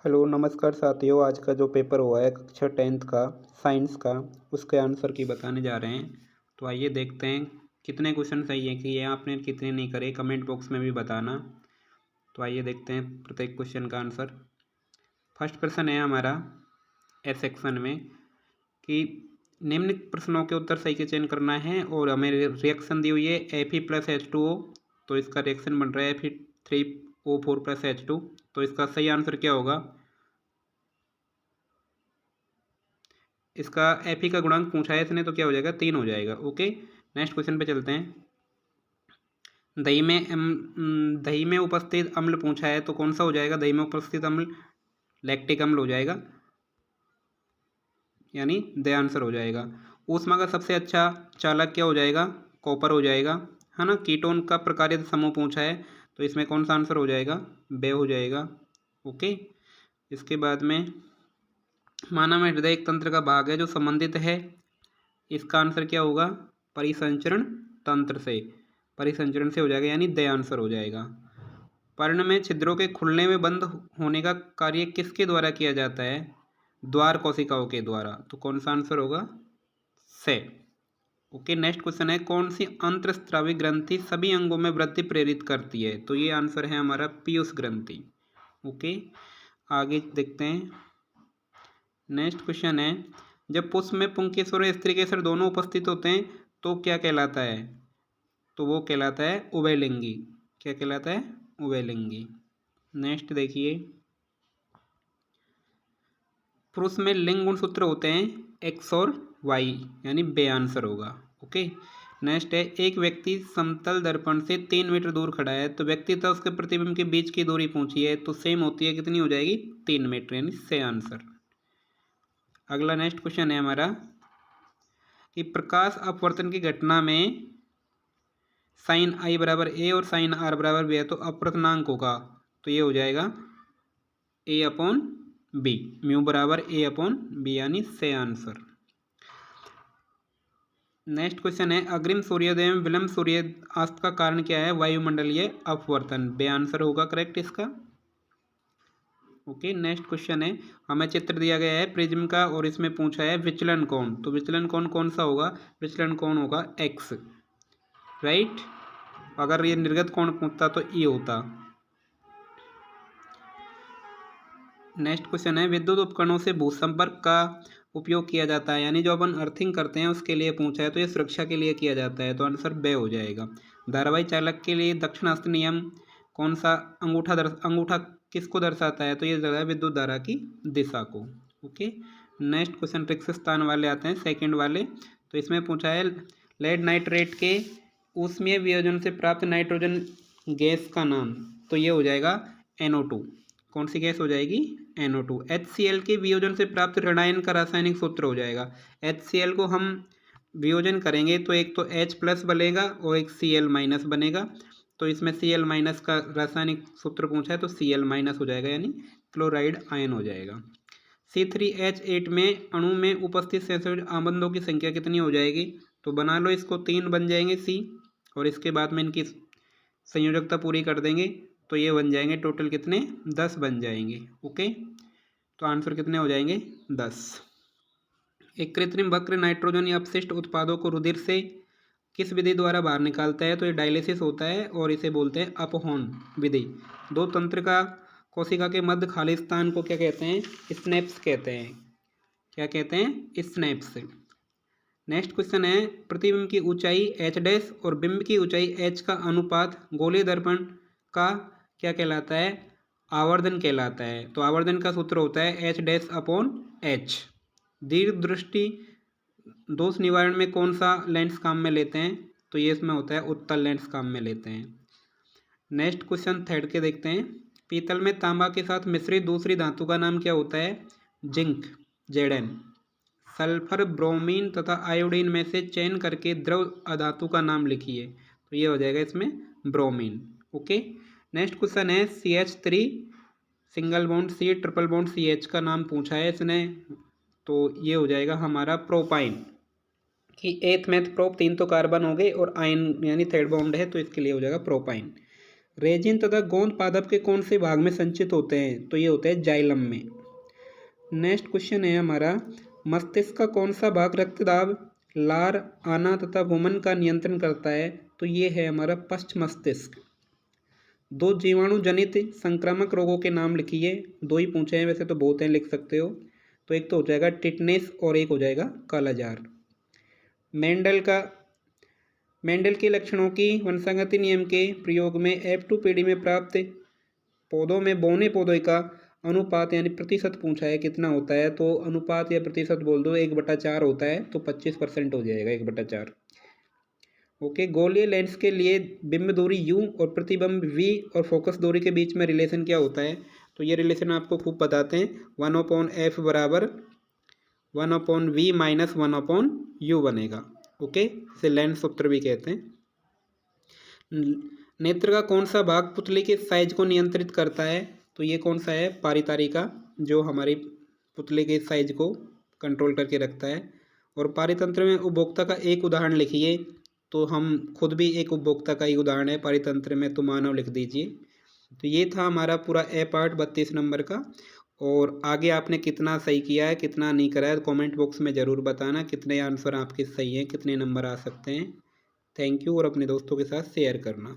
Hello नमस्कार साथियों। आज का जो पेपर हुआ है कक्षा 10th का साइंस का, उसके आंसर की बताने जा रहे हैं। तो आइए देखते हैं कितने क्वेश्चन सही हैं कि ये आपने कितने नहीं करे, कमेंट बॉक्स में भी बताना। तो आइए देखते हैं प्रत्येक क्वेश्चन का आंसर। फर्स्ट प्रश्न है हमारा ए सेक्शन में कि निम्न प्रश्नों के उत्तर सही के चयन करना है और हमें रिएक्शन दी हुई है Fe+H2O। तो इसका रिएक्शन बन रहा है Fe3O4+H2। तो इसका सही आंसर क्या होगा? इसका Fe का गुणांक पूछा है इसने, तो क्या हो जाएगा? 3 हो जाएगा। ओके, नेक्स्ट क्वेश्चन पे चलते हैं। दही में उपस्थित अम्ल पूछा है, तो कौन सा हो जाएगा? दही में उपस्थित अम्ल लैक्टिक अम्ल हो जाएगा, यानी द आंसर हो जाएगा। ऊष्मा का सबसे अच्छा चालक क्या हो जाएगा? कॉपर हो जाएगा, है ना। कीटोन का प्रकार्य समूह पूछा है, तो इसमें कौन सा आंसर हो जाएगा? बे हो जाएगा। ओके, इसके बाद में मानव हृदय एक तंत्र का भाग है जो संबंधित है, इसका आंसर क्या होगा? परिसंचरण तंत्र से, परिसंचरण से हो जाएगा, यानी द आंसर हो जाएगा। पर्ण में छिद्रों के खुलने में बंद होने का कार्य किसके द्वारा किया जाता है? द्वार कोशिकाओं के द्वारा। तो कौन सा आंसर होगा? से। ओके, नेक्स्ट क्वेश्चन है कौन सी अंतःस्रावी ग्रंथि सभी अंगों में वृद्धि प्रेरित करती है? तो ये आंसर है हमारा पीयूष ग्रंथि। ओके, आगे देखते हैं। नेक्स्ट क्वेश्चन है जब पुष्प में पुंकेसर और स्त्रीकेसर दोनों उपस्थित होते हैं तो क्या कहलाता है? तो वो कहलाता है उभयलिंगी। क्या कहलाता है? उभयलिंगी। नेक्स्ट देखिए, पुरुष में लिंग गुणसूत्र होते हैं एक्स और वाई, यानी बे आंसर होगा। ओके, नेक्स्ट है एक व्यक्ति समतल दर्पण से 3 मीटर दूर खड़ा है, तो व्यक्ति तथा उसके प्रतिबिंब के बीच की दूरी पूछी है, तो सेम होती है, कितनी हो जाएगी? 3 मीटर, यानी से आंसर। अगला नेक्स्ट क्वेश्चन है हमारा कि प्रकाश अपवर्तन की घटना में साइन आई बराबर ए और साइन आर बराबर बी है, तो अपवर्तनांक होगा, तो ये हो जाएगा ए अपॉन बी, म्यू बराबर ए अपॉन बी, यानी से आंसर। नेक्स्ट क्वेश्चन है अग्रिम सूर्योदय में विलंब सूर्यास्त का कारण क्या है? वायुमंडलीय अपवर्तन, बे आंसर होगा करेक्ट इसका। ओके, नेक्स्ट क्वेश्चन है हमें चित्र दिया गया है प्रिज्म का और इसमें पूछा है विचलन कोण, तो विचलन कोण कौन सा होगा? विचलन कोण होगा एक्स, राइट। अगर ये निर्गत कोण पूछता तो ई होता। नेक्स्ट क्वेश्चन है विद्युत उपकरणों से भू संपर्क का उपयोग किया जाता है, यानी जो अपन अर्थिंग करते हैं उसके लिए पूछा है, तो ये सुरक्षा के लिए किया जाता है, तो आंसर बे हो जाएगा। धारावाही चालक के लिए दक्षिणास्थ नियम कौन सा? अंगूठा किसको दर्शाता है? तो ये जगह है विद्युत धारा की दिशा को। ओके, नेक्स्ट क्वेश्चन रिक्त स्थान वाले आते हैं, सेकेंड वाले। तो इसमें पूछा है लेड नाइट्रेट के ऊष्मीय वियोजन से प्राप्त नाइट्रोजन गैस का नाम, तो ये हो जाएगा NO2। कौन सी गैस हो जाएगी? NO2। HCl के वियोजन से प्राप्त ऋणायन का रासायनिक सूत्र हो जाएगा। HCl को हम वियोजन करेंगे तो एक तो H+ बनेगा और एक Cl- बनेगा, तो इसमें Cl- का रासायनिक सूत्र पूछा है, तो Cl- हो जाएगा, यानी क्लोराइड आयन हो जाएगा। C3H8 में अणु में उपस्थित संयोजक आबंधों की संख्या कितनी हो जाएगी? तो बना लो, इसको 3 बन जाएंगे C, और इसके बाद में इनकी संयोजकता पूरी कर देंगे तो ये बन जाएंगे टोटल कितने? 10 बन जाएंगे। ओके, तो आंसर कितने हो जाएंगे? 10। एक कृत्रिम वक्र नाइट्रोजन या अपशिष्ट उत्पादों को रुधिर से किस विधि द्वारा बाहर निकालता है? तो ये डायलिसिस होता है और इसे बोलते हैं अपहोन विधि। दो तंत्र का कोशिका के मध्य खाली स्थान को क्या कहते हैं? स्नैप्स कहते हैं। क्या कहते हैं? स्नैप्स। नेक्स्ट क्वेश्चन है प्रतिबिंब की ऊंचाई h' और बिंब की ऊंचाई h का अनुपात गोलीय दर्पण का क्या कहलाता है? आवर्धन कहलाता है। तो आवर्धन का सूत्र होता है H'/H। दीर्घ दृष्टि दोष निवारण में कौन सा लेंस काम में लेते हैं? तो ये इसमें होता है उत्तल लेंस काम में लेते हैं। नेक्स्ट क्वेश्चन थर्ड के देखते हैं। पीतल में तांबा के साथ मिश्रित दूसरी धातु का नाम क्या होता है? Zinc, Zn। सल्फर, ब्रोमीन तथा आयोडीन में से चयन करके द्रव अधातु का नाम लिखिए, तो ये हो जाएगा इसमें ब्रोमीन। ओके, नेक्स्ट क्वेश्चन है CH3 single bond C triple bond CH का नाम पूछा है इसने, तो ये हो जाएगा हमारा प्रोपाइन। कि एथ मेथ प्रोप 3 तो कार्बन हो गए और आयन यानी थर्ड बॉन्ड है, तो इसके लिए हो जाएगा प्रोपाइन। रेजिन तथा गोंद पादप के कौन से भाग में संचित होते हैं? तो ये होते हैं जाइलम में। नेक्स्ट क्वेश्चन है हमारा, मस्तिष्क का कौन सा भाग रक्तदाब, लार, आना तथा वमन का नियंत्रण करता है? तो ये है हमारा पश्च मस्तिष्क। 2 जीवाणु जनित संक्रामक रोगों के नाम लिखिए। 2 ही पूछे हैं, वैसे तो बहुत हैं, लिख सकते हो। तो एक तो हो जाएगा टिटनेस और एक हो जाएगा कालाजार। मेंडल के लक्षणों की वंशागति नियम के प्रयोग में F2 पीढ़ी में प्राप्त पौधों में बौने पौधे का अनुपात यानी प्रतिशत पूछा है, कितना होता है? तो अनुपात या प्रतिशत बोल दो, 1/4 होता है, तो 25% हो जाएगा 1/4। ओके, गोलीय लेंस के लिए बिंब दूरी u और प्रतिबिंब v और फोकस दूरी के बीच में रिलेशन क्या होता है? तो ये रिलेशन आपको खूब बताते हैं, 1/f बराबर 1/v माइनस 1/u बनेगा। ओके, इसे लेंस सूत्र भी कहते हैं। नेत्र का कौन सा भाग पुतली के साइज को नियंत्रित करता है? तो ये कौन सा है? पारितारिका, जो हमारी पुतली के साइज को कंट्रोल करके रखता है। और पारितंत्र में उपभोक्ता का एक उदाहरण लिखिए। तो हम खुद भी एक उपभोक्ता का ही उदाहरण है पारितंत्र में, तो मानव लिख दीजिए। तो ये था हमारा पूरा ए पार्ट 32 नंबर का। और आगे आपने कितना सही किया है, कितना नहीं करा है, कमेंट बॉक्स में ज़रूर बताना कितने आंसर आपके सही हैं, कितने नंबर आ सकते हैं। थैंक यू, और अपने दोस्तों के साथ शेयर करना।